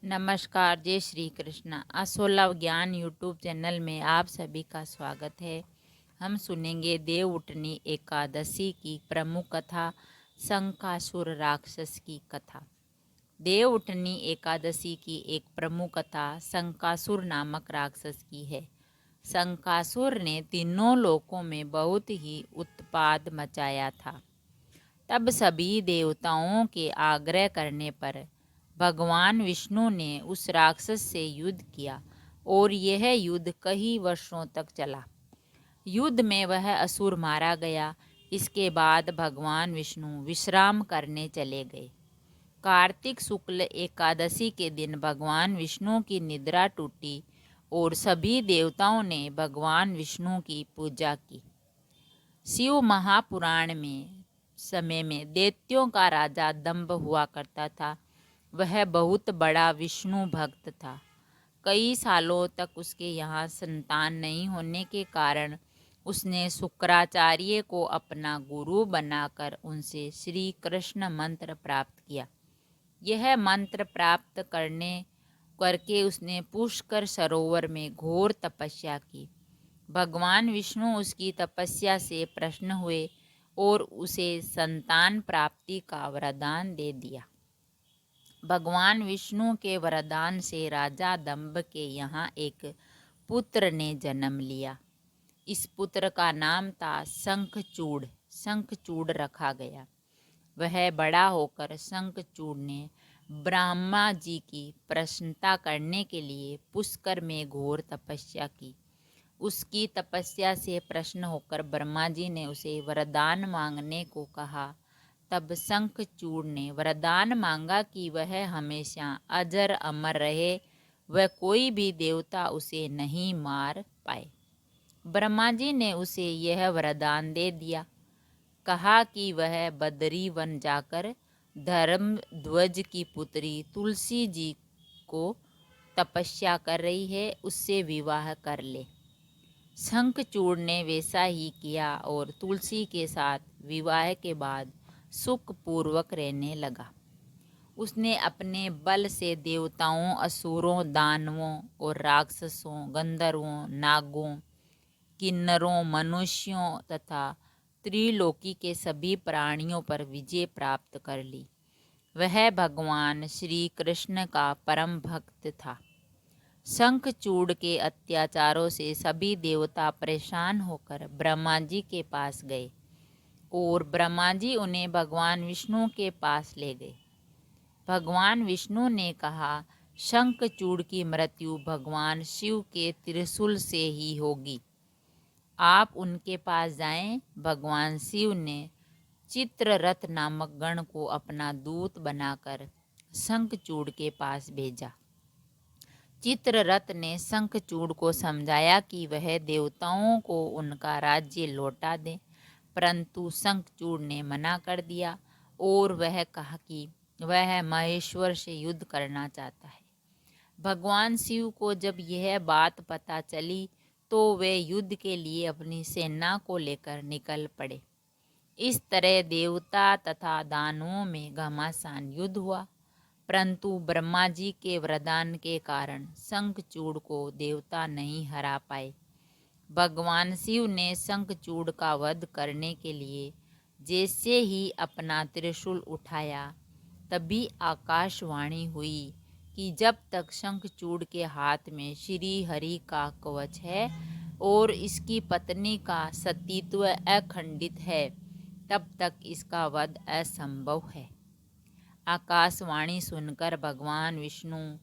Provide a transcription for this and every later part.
नमस्कार, जय श्री कृष्णा। असोलव ज्ञान यूट्यूब चैनल में आप सभी का स्वागत है। हम सुनेंगे देवउठनी एकादशी की प्रमुख कथा, शंकासुर राक्षस की कथा। देवउठनी एकादशी की एक प्रमुख कथा शंकासुर नामक राक्षस की है। शंकासुर ने तीनों लोकों में बहुत ही उत्पात मचाया था। तब सभी देवताओं के आग्रह करने पर भगवान विष्णु ने उस राक्षस से युद्ध किया और यह युद्ध कई वर्षों तक चला। युद्ध में वह असुर मारा गया। इसके बाद भगवान विष्णु विश्राम करने चले गए। कार्तिक शुक्ल एकादशी के दिन भगवान विष्णु की निद्रा टूटी और सभी देवताओं ने भगवान विष्णु की पूजा की। शिव महापुराण में समय में दैत्यों का राजा दंभ हुआ करता था। वह बहुत बड़ा विष्णु भक्त था। कई सालों तक उसके यहाँ संतान नहीं होने के कारण उसने शुक्राचार्य को अपना गुरु बनाकर उनसे श्री कृष्ण मंत्र प्राप्त किया। यह मंत्र प्राप्त करके उसने पुष्कर सरोवर में घोर तपस्या की। भगवान विष्णु उसकी तपस्या से प्रसन्न हुए और उसे संतान प्राप्ति का वरदान दे दिया। भगवान विष्णु के वरदान से राजा दंभ के यहाँ एक पुत्र ने जन्म लिया। इस पुत्र का नाम था शंखचूड़। शंखचूड़ रखा गया। वह बड़ा होकर शंखचूड़ ने ब्रह्मा जी की प्रसन्नता करने के लिए पुष्कर में घोर तपस्या की। उसकी तपस्या से प्रसन्न होकर ब्रह्मा जी ने उसे वरदान मांगने को कहा। तब शंखचूड़ ने वरदान मांगा कि वह हमेशा अजर अमर रहे, वह कोई भी देवता उसे नहीं मार पाए। ब्रह्मा जी ने उसे यह वरदान दे दिया। कहा कि वह बदरी वन जाकर धर्मध्वज की पुत्री तुलसी जी को तपस्या कर रही है, उससे विवाह कर ले। शंखचूड़ ने वैसा ही किया और तुलसी के साथ विवाह के बाद सुखपूर्वक रहने लगा। उसने अपने बल से देवताओं, असुरों, दानवों और राक्षसों, गंधर्वों, नागों, किन्नरों, मनुष्यों तथा त्रिलोकी के सभी प्राणियों पर विजय प्राप्त कर ली। वह भगवान श्री कृष्ण का परम भक्त था। शंखचूड़ के अत्याचारों से सभी देवता परेशान होकर ब्रह्मा जी के पास गए और ब्रह्मा जी उन्हें भगवान विष्णु के पास ले गए। भगवान विष्णु ने कहा, शंखचूड़ की मृत्यु भगवान शिव के त्रिशूल से ही होगी। आप उनके पास जाएं। भगवान शिव ने चित्ररथ नामक गण को अपना दूत बनाकर शंखचूड़ के पास भेजा। चित्ररथ ने शंखचूड़ को समझाया कि वह देवताओं को उनका राज्य लौटा दे, परंतु शंखचूड़ ने मना कर दिया और वह कहा कि वह महेश्वर से युद्ध करना चाहता है। भगवान शिव को जब यह बात पता चली तो वे युद्ध के लिए अपनी सेना को लेकर निकल पड़े। इस तरह देवता तथा दानवों में घमासान युद्ध हुआ, परंतु ब्रह्मा जी के वरदान के कारण शंखचूड़ को देवता नहीं हरा पाए। भगवान शिव ने शंखचूड़ का वध करने के लिए जैसे ही अपना त्रिशूल उठाया, तभी आकाशवाणी हुई कि जब तक शंखचूड़ के हाथ में श्री हरि का कवच है और इसकी पत्नी का सतीत्व अखंडित है, तब तक इसका वध असंभव है। आकाशवाणी सुनकर भगवान विष्णु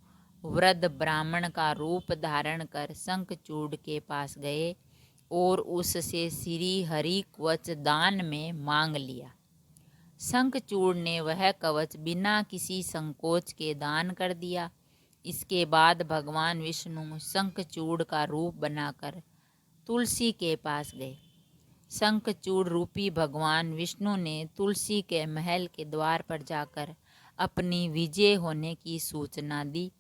वृद्ध ब्राह्मण का रूप धारण कर शंखचूड़ के पास गए और उससे श्री हरि कवच दान में मांग लिया। शंखचूड़ ने वह कवच बिना किसी संकोच के दान कर दिया। इसके बाद भगवान विष्णु शंखचूड़ का रूप बनाकर तुलसी के पास गए। शंखचूड़ रूपी भगवान विष्णु ने तुलसी के महल के द्वार पर जाकर अपनी विजय होने की सूचना दी।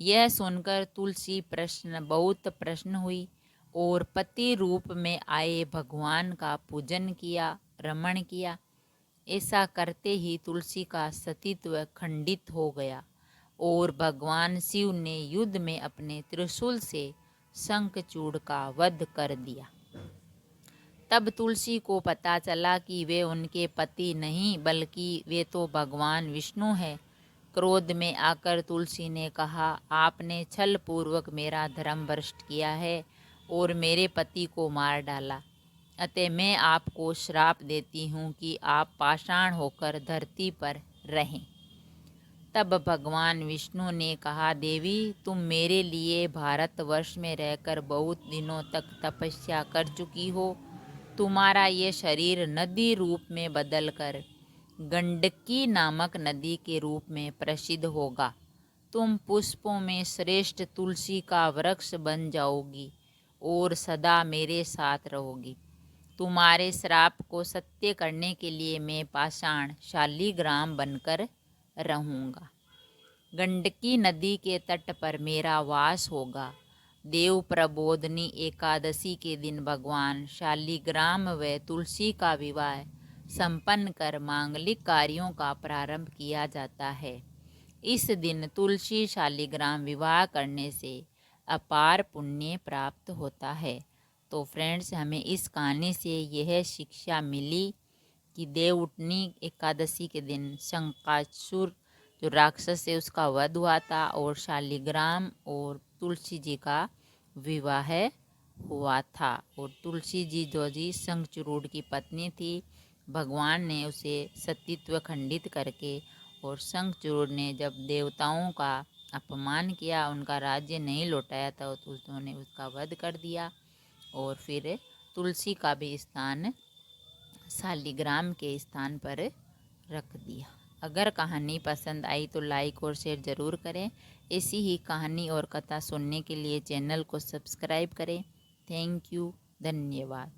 यह सुनकर तुलसी बहुत प्रसन्न हुई और पति रूप में आए भगवान का पूजन किया, रमण किया। ऐसा करते ही तुलसी का सतीत्व खंडित हो गया और भगवान शिव ने युद्ध में अपने त्रिशूल से शंखचूड़ का वध कर दिया। तब तुलसी को पता चला कि वे उनके पति नहीं बल्कि वे तो भगवान विष्णु हैं। क्रोध में आकर तुलसी ने कहा, आपने छल पूर्वक मेरा धर्म भ्रष्ट किया है और मेरे पति को मार डाला। अतः मैं आपको श्राप देती हूँ कि आप पाषाण होकर धरती पर रहें। तब भगवान विष्णु ने कहा, देवी तुम मेरे लिए भारतवर्ष में रहकर बहुत दिनों तक तपस्या कर चुकी हो। तुम्हारा ये शरीर नदी रूप में बदलकर गंडकी नामक नदी के रूप में प्रसिद्ध होगा। तुम पुष्पों में श्रेष्ठ तुलसी का वृक्ष बन जाओगी और सदा मेरे साथ रहोगी। तुम्हारे श्राप को सत्य करने के लिए मैं पाषाण शालिग्राम बनकर रहूँगा। गंडकी नदी के तट पर मेरा वास होगा। देव प्रबोधनी एकादशी के दिन भगवान शालिग्राम व तुलसी का विवाह संपन्न कर मांगलिक कार्यों का प्रारंभ किया जाता है। इस दिन तुलसी शालिग्राम विवाह करने से अपार पुण्य प्राप्त होता है। तो फ्रेंड्स, हमें इस कहानी से यह शिक्षा मिली कि देवउठनी एकादशी के दिन शंकासुर जो राक्षस है उसका वध हुआ था और शालिग्राम और तुलसी जी का विवाह हुआ था। और तुलसी जी जो जी शंखचूड़ की पत्नी थी, भगवान ने उसे सतीत्व खंडित करके और शंखचूड़ ने जब देवताओं का अपमान किया, उनका राज्य नहीं लौटाया था, तो उन्होंने उसका वध कर दिया। और फिर तुलसी का भी स्थान शालिग्राम के स्थान पर रख दिया। अगर कहानी पसंद आई तो लाइक और शेयर ज़रूर करें। ऐसी ही कहानी और कथा सुनने के लिए चैनल को सब्सक्राइब करें। थैंक यू, धन्यवाद।